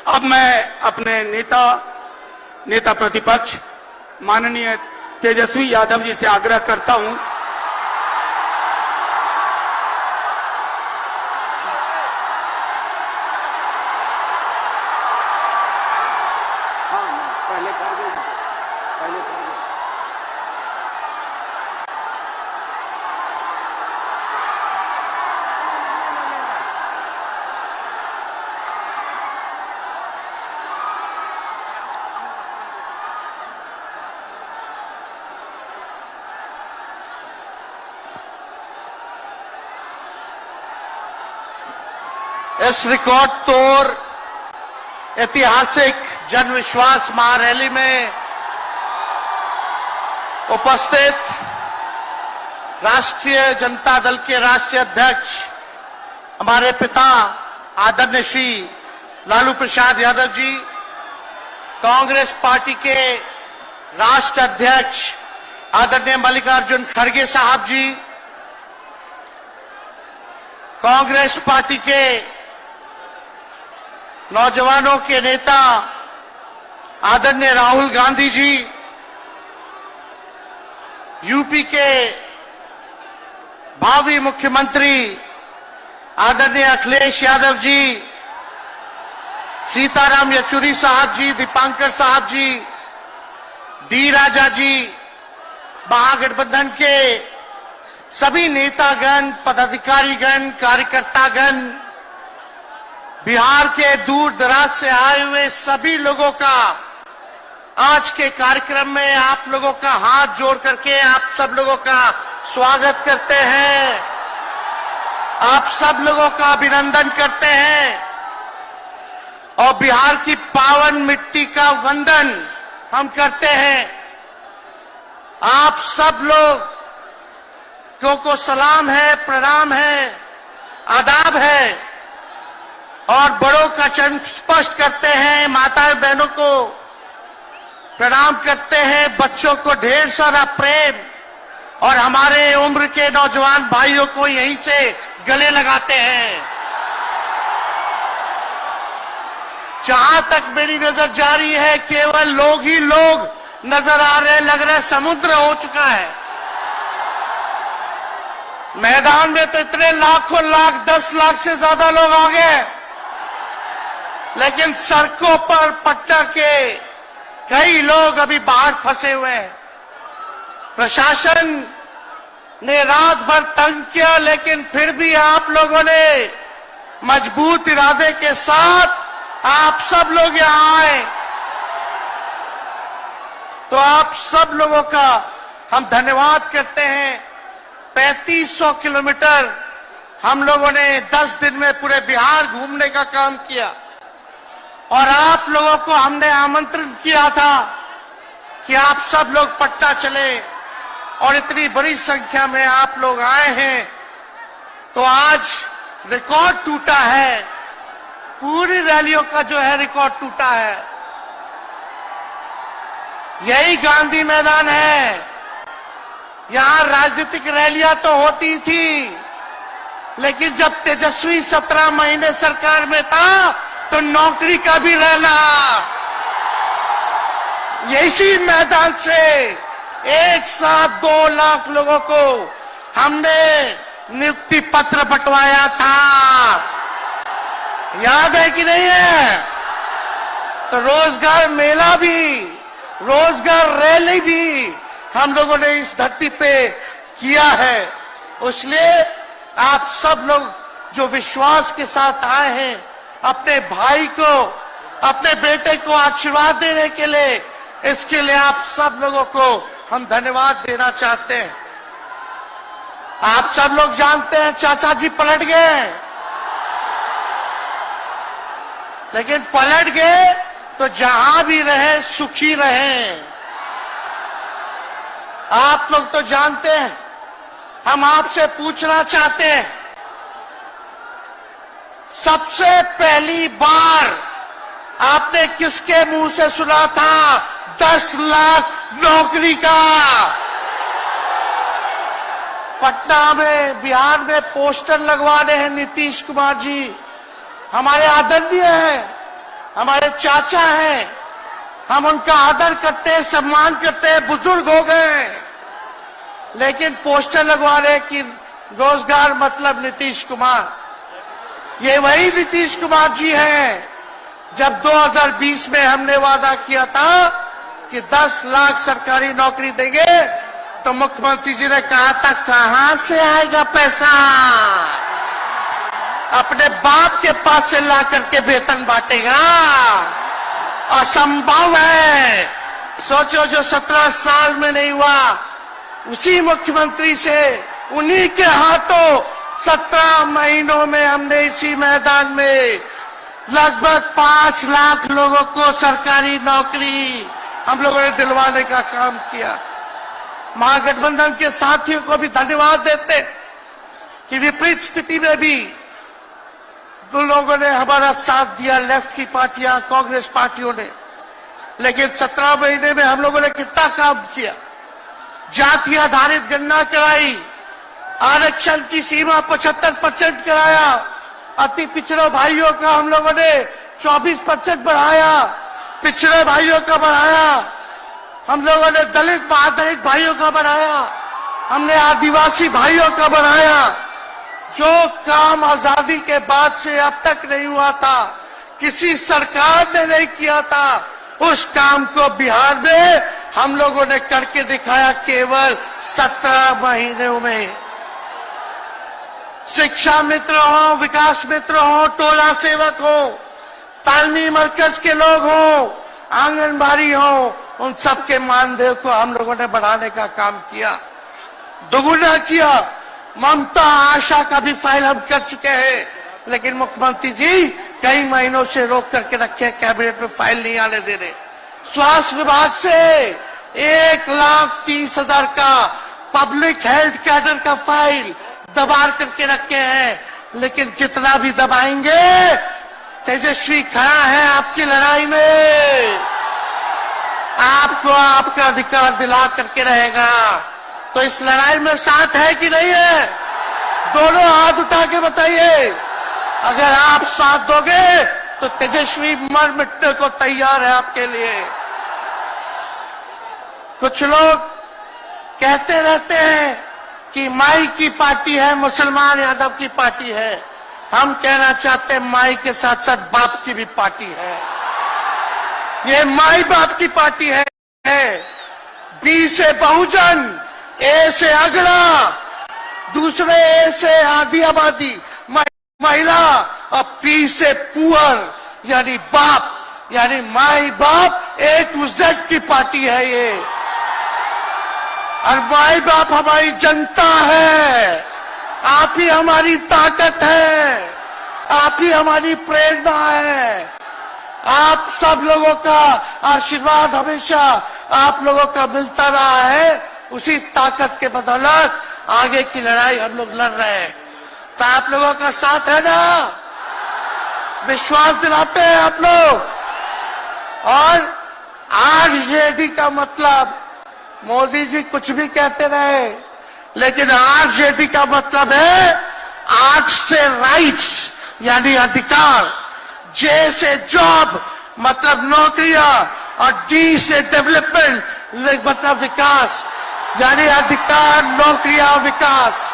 अब मैं अपने नेता प्रतिपक्ष माननीय तेजस्वी यादव जी से आग्रह करता हूं इस रिकॉर्ड तोड़ ऐतिहासिक जन विश्वास महारैली में उपस्थित राष्ट्रीय जनता दल के राष्ट्रीय अध्यक्ष हमारे पिता आदरणीय श्री लालू प्रसाद यादव जी, कांग्रेस पार्टी के राष्ट्र अध्यक्ष आदरणीय मल्लिकार्जुन खड़गे साहब जी, कांग्रेस पार्टी के नौजवानों के नेता आदरणीय राहुल गांधी जी, यूपी के भावी मुख्यमंत्री आदरणीय अखिलेश यादव जी, सीताराम येचुरी साहब जी, दीपांकर साहब जी, डी राजा जी, महागठबंधन के सभी नेतागण, पदाधिकारीगण, कार्यकर्तागण, बिहार के दूर दराज से आए हुए सभी लोगों का आज के कार्यक्रम में आप लोगों का हाथ जोड़ करके आप सब लोगों का स्वागत करते हैं, आप सब लोगों का अभिनंदन करते हैं और बिहार की पावन मिट्टी का वंदन हम करते हैं। आप सब लोग को सलाम है, प्रणाम है, आदाब है और बड़ों का चरण स्पष्ट करते हैं, माताएं बहनों को प्रणाम करते हैं, बच्चों को ढेर सारा प्रेम और हमारे उम्र के नौजवान भाइयों को यहीं से गले लगाते हैं। जहां तक मेरी नजर जा रही है केवल लोग ही लोग नजर आ रहे, लग रहा है समुद्र हो चुका है। मैदान में तो इतने लाखों लाख, 10 लाख से ज्यादा लोग आ गए, लेकिन सड़कों पर पटना के कई लोग अभी बाहर फंसे हुए हैं। प्रशासन ने रात भर तंग किया, लेकिन फिर भी आप लोगों ने मजबूत इरादे के साथ आप सब लोग यहां आए, तो आप सब लोगों का हम धन्यवाद करते हैं। 3500 किलोमीटर हम लोगों ने 10 दिन में पूरे बिहार घूमने का काम किया और आप लोगों को हमने आमंत्रण किया था कि आप सब लोग पटना चले और इतनी बड़ी संख्या में आप लोग आए हैं, तो आज रिकॉर्ड टूटा है, पूरी रैलियों का जो है रिकॉर्ड टूटा है। यही गांधी मैदान है, यहां राजनीतिक रैलियां तो होती थी, लेकिन जब तेजस्वी 17 महीने सरकार में था तो नौकरी का भी रैला इसी मैदान से एक साथ 2 लाख लोगों को हमने नियुक्ति पत्र बंटवाया था, याद है कि नहीं है? तो रोजगार मेला भी, रोजगार रैली भी हम लोगों ने इस धरती पे किया है। इसलिए आप सब लोग जो विश्वास के साथ आए हैं अपने भाई को, अपने बेटे को आशीर्वाद देने के लिए, इसके लिए आप सब लोगों को हम धन्यवाद देना चाहते हैं। आप सब लोग जानते हैं चाचा जी पलट गए, लेकिन पलट गए तो जहां भी रहे सुखी रहे। आप लोग तो जानते हैं, हम आपसे पूछना चाहते हैं, सबसे पहली बार आपने किसके मुंह से सुना था 10 लाख नौकरी का? पटना में, बिहार में पोस्टर लगवा रहे हैं नीतीश कुमार जी, हमारे आदरणीय हैं, हमारे चाचा हैं, हम उनका आदर करते हैं, सम्मान करते हैं, बुजुर्ग हो गए हैं, लेकिन पोस्टर लगवा रहे कि रोजगार मतलब नीतीश कुमार। ये वही नीतीश कुमार जी हैं जब 2020 में हमने वादा किया था कि 10 लाख सरकारी नौकरी देंगे, तो मुख्यमंत्री जी ने कहा था कहां से आएगा पैसा, अपने बाप के पास से ला करके वेतन बांटेगा, असंभव है। सोचो जो 17 साल में नहीं हुआ, उसी मुख्यमंत्री से उन्हीं के हाथों 17 महीनों में हमने इसी मैदान में लगभग 5 लाख लोगों को सरकारी नौकरी हम लोगों ने दिलवाने का काम किया। महागठबंधन के साथियों को भी धन्यवाद देते कि विपरीत स्थिति में भी उन लोगों ने हमारा साथ दिया, लेफ्ट की पार्टियां, कांग्रेस पार्टियों ने। लेकिन 17 महीने में हम लोगों ने कितना काम किया। जाति आधारित गणना कराई, आरक्षण की सीमा 75% कराया, अति पिछड़े भाइयों का हम लोगों ने 24% बढ़ाया, पिछड़े भाइयों का बढ़ाया, हम लोगों ने दलित महादलित भाइयों का बढ़ाया, हमने आदिवासी भाइयों का बढ़ाया। जो काम आजादी के बाद से अब तक नहीं हुआ था, किसी सरकार ने नहीं किया था, उस काम को बिहार में हम लोगों ने करके दिखाया केवल 17 महीनों में। शिक्षा मित्र हो, विकास मित्र हो, टोला सेवक हो, तालमी मरकज के लोग हो, आंगनबाड़ी हो, उन सबके मानदेय को हम लोगों ने बढ़ाने का काम किया, दोगुना किया। ममता आशा का भी फाइल हम कर चुके हैं, लेकिन मुख्यमंत्री जी कई महीनों से रोक करके रखे, कैबिनेट में फाइल नहीं आने दे रहे। स्वास्थ्य विभाग से 1,30,000 का पब्लिक हेल्थ कैडर का फाइल दबा करके रखे हैं, लेकिन कितना भी दबाएंगे, तेजस्वी खड़ा है आपकी लड़ाई में, आपको आपका अधिकार दिला करके रहेगा। तो इस लड़ाई में साथ है कि नहीं है? दोनों हाथ उठा के बताइए। अगर आप साथ दोगे तो तेजस्वी मर मिटने को तैयार है आपके लिए। कुछ लोग कहते रहते हैं कि माई की पार्टी है, मुसलमान यादव की पार्टी है। हम कहना चाहते हैं माई के साथ साथ बाप की भी पार्टी है। ये माई बाप की पार्टी है। बी से बहुजन, ए से अगड़ा, दूसरे ए से आधी आबादी महिला, और पी से पुअर यानी बाप, यानी माई बाप, ए टू जेड की पार्टी है ये। और माई बाप हमारी जनता है, आप ही हमारी ताकत है, आप ही हमारी प्रेरणा है। आप सब लोगों का आशीर्वाद हमेशा आप लोगों का मिलता रहा है, उसी ताकत के बदौलत आगे की लड़ाई हम लोग लड़ रहे हैं। तो आप लोगों का साथ है ना? विश्वास दिलाते हैं आप लोग। और आरजेडी का मतलब, मोदी जी कुछ भी कहते रहे, लेकिन आरजेडी का मतलब है आर से राइट्स यानी अधिकार, जे से जॉब मतलब नौकरियां, और डी से डेवलपमेंट मतलब विकास, यानी अधिकार, नौकरियां, विकास,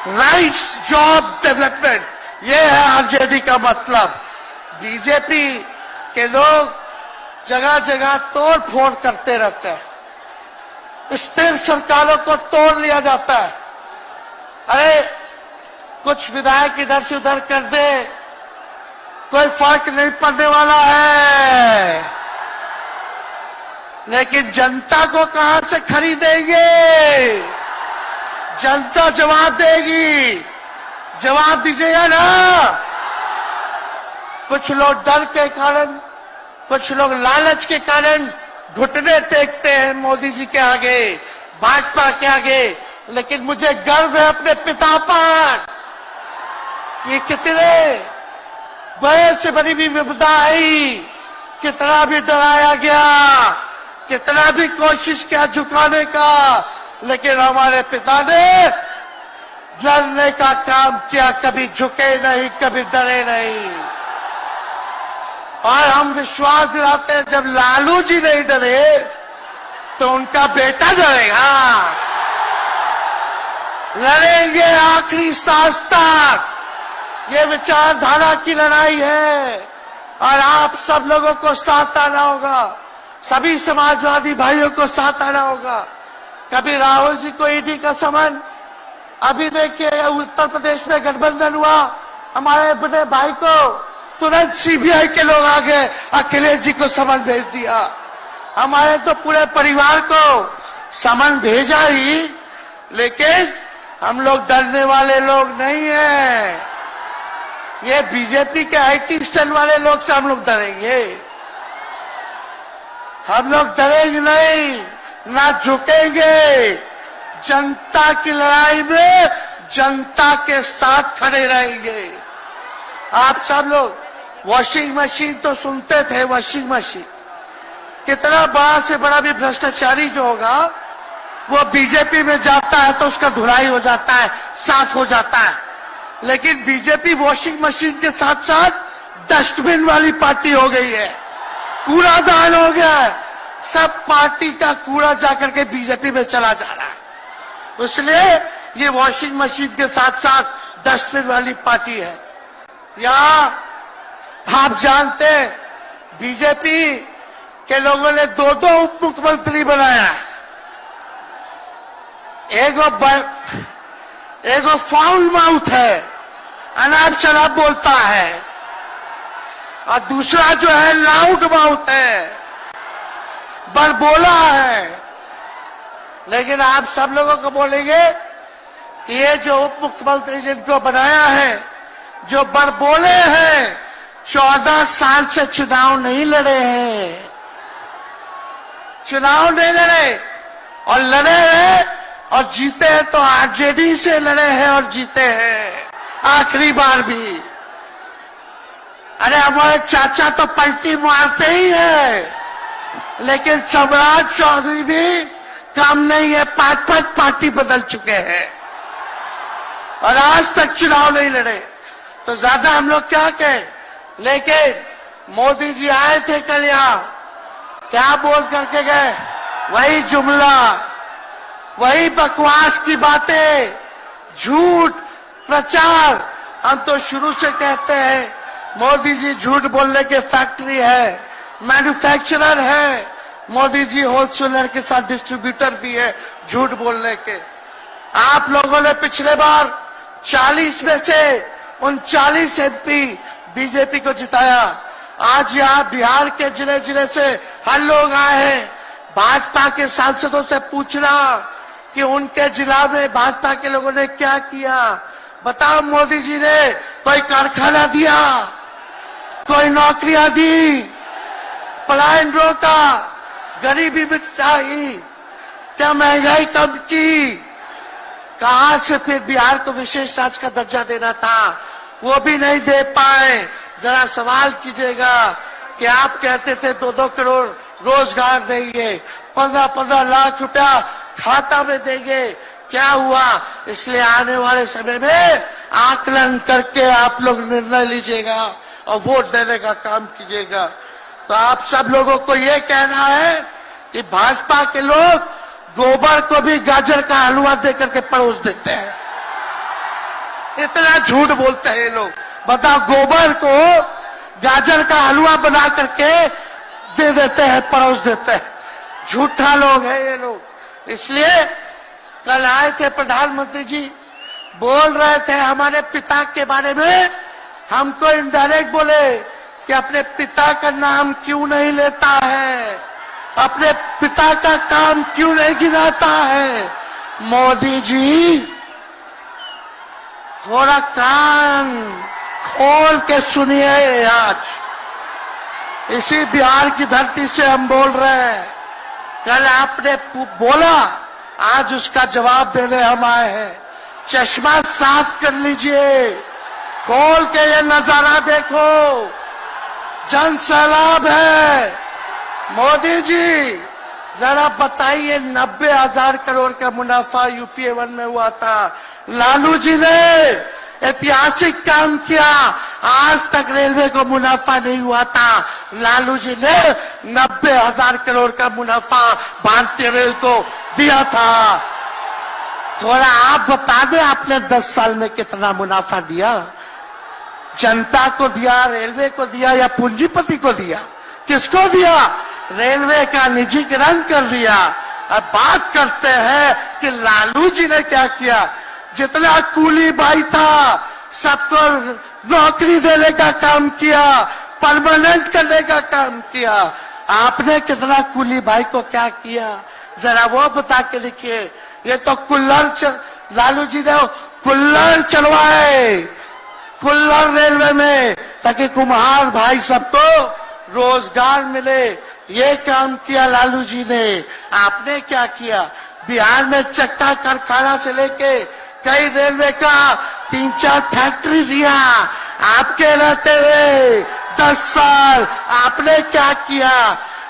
राइट्स, जॉब, डेवलपमेंट, ये है आरजेडी का मतलब। बीजेपी के लोग जगह जगह तोड़ फोड़ करते रहते हैं, स्थिर सरकारों को तोड़ लिया जाता है। अरे कुछ विधायक इधर से उधर कर दे, कोई फर्क नहीं पड़ने वाला है, लेकिन जनता को कहां से खरीदेंगे? जनता जवाब देगी, जवाब दीजिएगा ना। कुछ लोग डर के कारण, कुछ लोग लालच के कारण घुटने टेकते हैं मोदी जी के आगे, भाजपा के आगे, लेकिन मुझे गर्व है अपने पिता पर कि कितने बड़े से बड़ी भी विपदा आई, कितना भी डराया गया, कितना भी कोशिश किया झुकाने का, लेकिन हमारे पिता ने लड़ने का काम किया, कभी झुके नहीं, कभी डरे नहीं। और हम विश्वास दिलाते हैं जब लालू जी नहीं डरे तो उनका बेटा डरेगा। लड़ेंगे आखिरी सांस तक। ये विचारधारा की लड़ाई है और आप सब लोगों को साथ आना होगा, सभी समाजवादी भाइयों को साथ आना होगा। कभी राहुल जी को ईडी का समन, अभी देखिए उत्तर प्रदेश में गठबंधन हुआ, हमारे बड़े भाई को तुरंत सीबीआई के लोग आ गए, अखिलेश जी को समन भेज दिया। हमारे तो पूरे परिवार को समन भेजा ही, लेकिन हम लोग डरने वाले लोग नहीं हैं। ये बीजेपी के आईटी सेल वाले लोग से हम लोग डरेंगे? हम लोग डरेंगे नहीं, ना झुकेंगे। जनता की लड़ाई में जनता के साथ खड़े रहेंगे। आप सब लोग वॉशिंग मशीन तो सुनते थे, वॉशिंग मशीन कितना बड़ा से बड़ा भी भ्रष्टाचारी जो होगा वो बीजेपी में जाता है तो उसका धुलाई हो जाता है, साफ हो जाता है। लेकिन बीजेपी वॉशिंग मशीन के साथ साथ डस्टबिन वाली पार्टी हो गई है, कूड़ादान हो गया है। सब पार्टी का कूड़ा जाकर के बीजेपी में चला जा रहा है, इसलिए ये वॉशिंग मशीन के साथ साथ डस्टबिन वाली पार्टी है। यहाँ आप जानते हैं बीजेपी के लोगों ने दो उप मुख्यमंत्री बनाया। एगो फाउल माउथ है, अनाप शराब बोलता है, और दूसरा जो है लाउड माउथ है, बड़बोला है। लेकिन आप सब लोगों को बोलेंगे कि ये जो उप मुख्यमंत्री जिनको बनाया है, जो बड़बोले हैं, 14 साल से चुनाव नहीं लड़े हैं, चुनाव नहीं लड़े, और लड़े हैं और जीते हैं तो आरजेडी से लड़े हैं और जीते हैं आखिरी बार भी। अरे हमारे चाचा तो पलटी मारते ही है, लेकिन सम्राट चौधरी भी काम नहीं है, 5 पार्टी बदल चुके हैं और आज तक चुनाव नहीं लड़े। तो ज्यादा हम लोग क्या कहें, लेकिन मोदी जी आए थे कल यहाँ, क्या बोल करके गए? वही जुमला, वही बकवास की बातें, झूठ प्रचार। हम तो शुरू से कहते हैं मोदी जी झूठ बोलने के फैक्ट्री है, मैन्युफैक्चरर है। मोदी जी होलसेलर के साथ डिस्ट्रीब्यूटर भी है झूठ बोलने के। आप लोगों ने पिछले बार 40 में से 39 एमपी बीजेपी को जिताया। आज यहाँ बिहार के जिले जिले से हर लोग आए हैं भाजपा के सांसदों से पूछना कि उनके जिला में भाजपा के लोगों ने क्या किया। बताओ, मोदी जी ने कोई कारखाना दिया, कोई नौकरियां दी, पलायन रोका, गरीबी मिटाई, क्या महंगाई कम की? कहां से फिर बिहार को विशेष राज्य का दर्जा देना था, वो भी नहीं दे पाए। जरा सवाल कीजिएगा कि आप कहते थे 2-2 करोड़ रोजगार देंगे, 15-15 लाख रुपया खाता में देंगे, क्या हुआ? इसलिए आने वाले समय में आकलन करके आप लोग निर्णय लीजिएगा और वोट देने का काम कीजिएगा। तो आप सब लोगों को ये कहना है कि भाजपा के लोग गोबर को भी गाजर का हलवा देकर के परोस देते हैं। इतना झूठ बोलते हैं ये लोग। बताओ, गोबर को गाजर का हलवा बना करके दे देते हैं, परोस देते हैं। झूठा लोग हैं ये लोग। इसलिए कल आए थे प्रधानमंत्री जी, बोल रहे थे हमारे पिता के बारे में, हमको इनडायरेक्ट बोले कि अपने पिता का नाम क्यों नहीं लेता है, अपने पिता का काम क्यों नहीं गिनाता है। मोदी जी थोड़ा कान खोल के सुनिए। आज इसी बिहार की धरती से हम बोल रहे हैं, कल आपने बोला, आज उसका जवाब देने हम आए हैं। चश्मा साफ कर लीजिए, खोल के ये नजारा देखो, जन सैलाब है। मोदी जी जरा बताइए, 90,000 करोड़ का मुनाफा यूपीए 1 में हुआ था, लालू जी ने ऐतिहासिक काम किया। आज तक रेलवे को मुनाफा नहीं हुआ था। लालू जी ने 90,000 करोड़ का मुनाफा भारतीय रेल को दिया था। थोड़ा आप बता दें, आपने 10 साल में कितना मुनाफा दिया? जनता को दिया, रेलवे को दिया या पूंजीपति को दिया? किसको दिया? रेलवे का निजीकरण कर दिया। अब बात करते हैं कि लालू जी ने क्या किया। जितना कूली भाई था सबको नौकरी देने का काम किया, परमानेंट करने का काम किया। आपने कितना कूली भाई को क्या किया, जरा वो बता के लिखिए। ये तो लालू जी ने कुल्लड़ चलवाए, कुल्लड़ रेलवे में, ताकि कुम्हार भाई सबको रोजगार मिले। ये काम किया लालू जी ने। आपने क्या किया? बिहार में चक्का कारखाना से लेके कई रेलवे का 3-4 फैक्ट्री दिया। आपके रहते हुए 10 साल आपने क्या किया?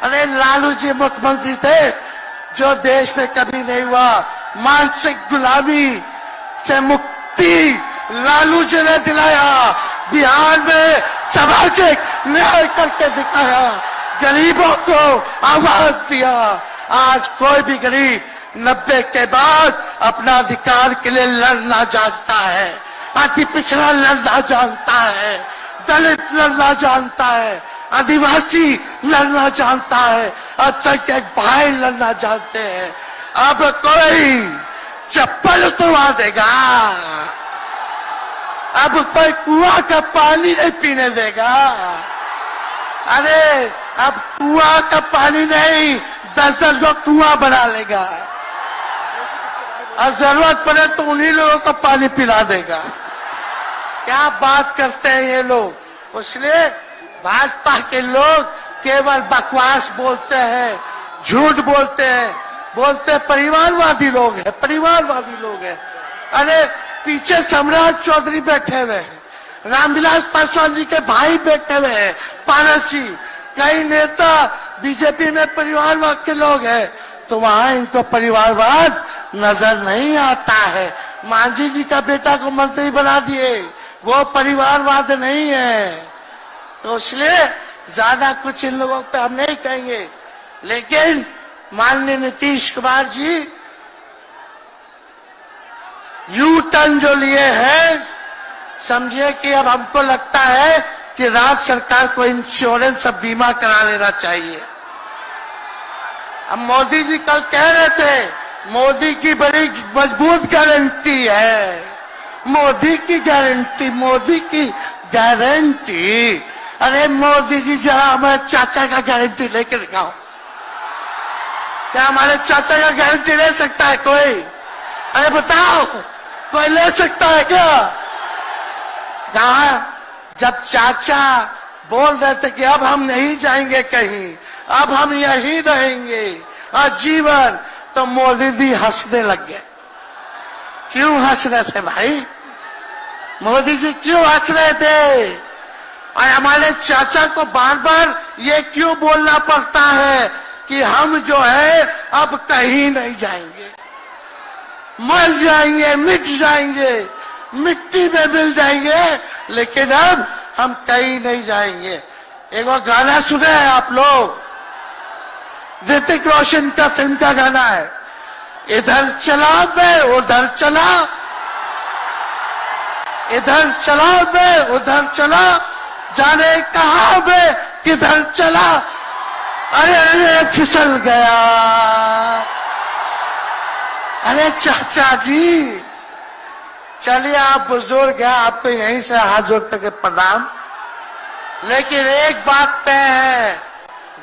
अरे लालू जी मुख्यमंत्री थे जो देश में कभी नहीं हुआ। मानसिक गुलामी से मुक्ति लालू जी ने दिलाया। बिहार में सामाजिक न्याय करके दिखाया, गरीबों को आवाज दिया। आज कोई भी गरीब 90 के बाद अपना अधिकार के लिए लड़ना जानता है, अति पिछड़ा लड़ना जानता है, दलित लड़ना जानता है, आदिवासी लड़ना जानता है, अल्पसंख्यक भाई लड़ना जानते हैं। अब कोई चप्पल उतरवा देगा, अब कोई कुआं का पानी नहीं पीने देगा। अरे अब कुआं का पानी नहीं, 10-10 को कुआं बना लेगा और जरूरत पड़े तो उन्हीं लोगों को पानी पिला देगा। क्या बात करते हैं ये लोग। इसलिए भाजपा के लोग केवल बकवास बोलते हैं, झूठ बोलते हैं, बोलते परिवारवादी लोग हैं, परिवारवादी लोग हैं। अरे पीछे सम्राट चौधरी बैठे हुए हैं, रामविलास पासवान जी के भाई बैठे हुए हैं, पारस जी, कई नेता बीजेपी में परिवारवाद के लोग हैं, तो वहां इनको परिवारवाद नजर नहीं आता है। मांझी जी का बेटा को मंत्री बना दिए, वो परिवारवाद नहीं है। तो इसलिए ज्यादा कुछ इन लोगों पे हम नहीं कहेंगे। लेकिन माननीय नीतीश कुमार जी यू टर्न जो लिए हैं, समझिए कि अब हमको लगता है कि राज्य सरकार को इंश्योरेंस और बीमा करा लेना चाहिए। अब मोदी जी कल कह रहे थे मोदी की बड़ी मजबूत गारंटी है, मोदी की गारंटी, मोदी की गारंटी। अरे मोदी जी जरा हमारे चाचा का गारंटी लेके दिखाओ। क्या हमारे चाचा का गारंटी ले सकता है कोई? अरे बताओ, कोई ले सकता है क्या? कहा जब चाचा बोल रहे थे कि अब हम नहीं जाएंगे कहीं, अब हम यहीं रहेंगे आजीवन, तो मोदी जी हंसने लग गए। क्यों हंस रहे थे भाई? मोदी जी क्यों हंस रहे थे? और हमारे चाचा को बार बार ये क्यों बोलना पड़ता है कि हम जो है अब कहीं नहीं जाएंगे, मर जाएंगे, मिट जाएंगे, मिट्टी में मिल जाएंगे, लेकिन अब हम कहीं नहीं जाएंगे। एक गाना सुने हैं आप लोग, ऋतिक रोशन का फिल्म का गाना है, इधर चला मैं उधर चला, इधर चला मैं उधर चला, जाने कहां मैं किधर चला, अरे अरे फिसल गया। अरे चाचा जी, चलिए आप बुजुर्ग हैं, आपको यहीं से हाथ जोड़ करके प्रणाम। लेकिन एक बात तय है,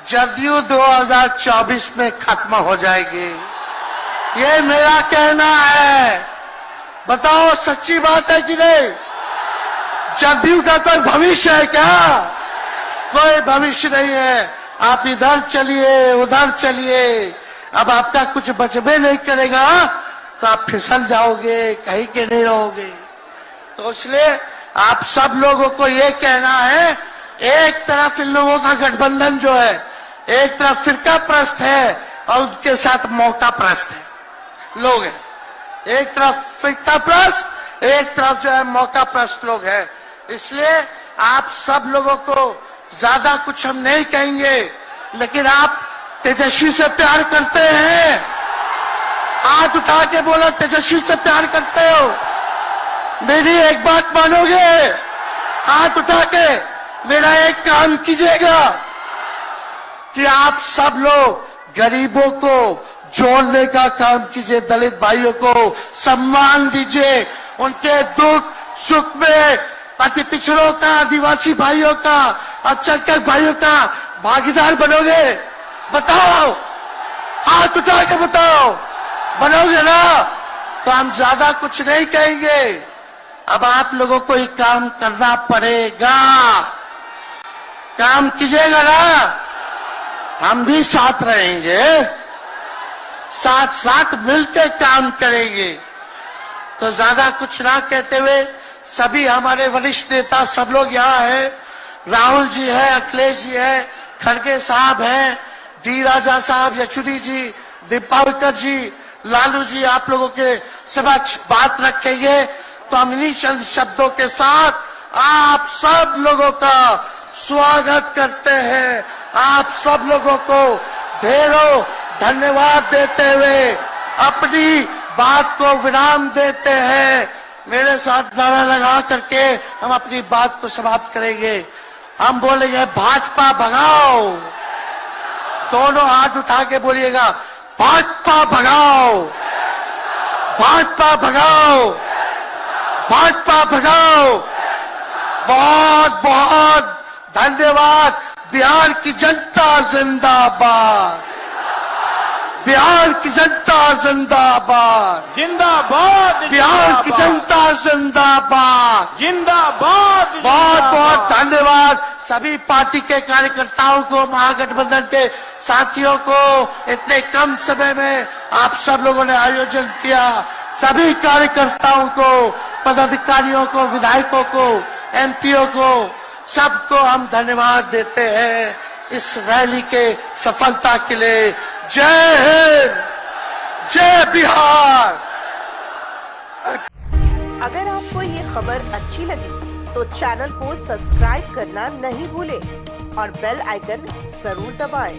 जदयू 2024 में खत्म हो जाएगी, ये मेरा कहना है। बताओ सच्ची बात है कि नहीं? जदयू का कोई भविष्य है क्या? कोई भविष्य नहीं है। आप इधर चलिए उधर चलिए, अब आपका कुछ बचबे नहीं करेगा तो आप फिसल जाओगे, कहीं के नहीं रहोगे। तो इसलिए आप सब लोगों को ये कहना है, एक तरफ इन लोगों का गठबंधन जो है, एक तरफ फिरका प्रस्त है और उनके साथ मौका प्रस्त है लोग हैं। एक तरफ फिरका प्रस्त, एक तरफ जो है मौका प्रस्त लोग हैं। इसलिए आप सब लोगों को ज्यादा कुछ हम नहीं कहेंगे, लेकिन आप तेजस्वी से प्यार करते हैं? हाथ उठा के बोलो, तेजस्वी से प्यार करते हो? मेरी एक बात मानोगे? हाथ उठा के मेरा एक काम कीजिएगा कि आप सब लोग गरीबों को जोड़ने का काम कीजिए, दलित भाइयों को सम्मान दीजिए, उनके दुख सुख में अति पिछड़ों का, आदिवासी भाइयों का, अल्पसंख्यक भाइयों का भागीदार बनोगे? बताओ, हाथ उठा के बताओ, बनोगे ना? तो हम ज्यादा कुछ नहीं कहेंगे, अब आप लोगों को ही काम करना पड़ेगा। काम कीजिएगा ना? हम भी साथ रहेंगे, साथ साथ मिलकर काम करेंगे। तो ज्यादा कुछ ना कहते हुए सभी हमारे वरिष्ठ नेता सब लोग यहाँ हैं। राहुल जी है, अखिलेश जी है, खड़गे साहब हैं, डी राजा साहब, यशुरी जी, दीपावकर जी, लालू जी आप लोगों के समक्ष बात रखेंगे। तो हम इन्हीं चंद शब्दों के साथ आप सब लोगों का स्वागत करते हैं, आप सब लोगों को ढेरों धन्यवाद देते हुए अपनी बात को विराम देते हैं। मेरे साथ नारा लगा करके हम अपनी बात को समाप्त करेंगे। हम बोलेंगे भाजपा भगाओ, दोनों हाथ उठा के बोलिएगा, भाजपा भगाओ, भाजपा भगाओ, भाजपा भगाओ। बहुत बहुत धन्यवाद। बिहार की जनता जिंदाबाद, बिहार की जनता जिंदाबाद, जिंदाबाद, बिहार की जनता जिंदाबाद, जिंदाबाद। बहुत बहुत धन्यवाद सभी पार्टी के कार्यकर्ताओं को, महागठबंधन के साथियों को। इतने कम समय में आप सब लोगों ने आयोजन किया। सभी कार्यकर्ताओं को, पदाधिकारियों को, विधायकों को, एमपीओ को, सबको हम धन्यवाद देते हैं इस रैली के सफलता के लिए। जय हिंद, जय बिहार। अगर आपको ये खबर अच्छी लगी तो चैनल को सब्सक्राइब करना नहीं भूलें और बेल आइकन जरूर दबाएं।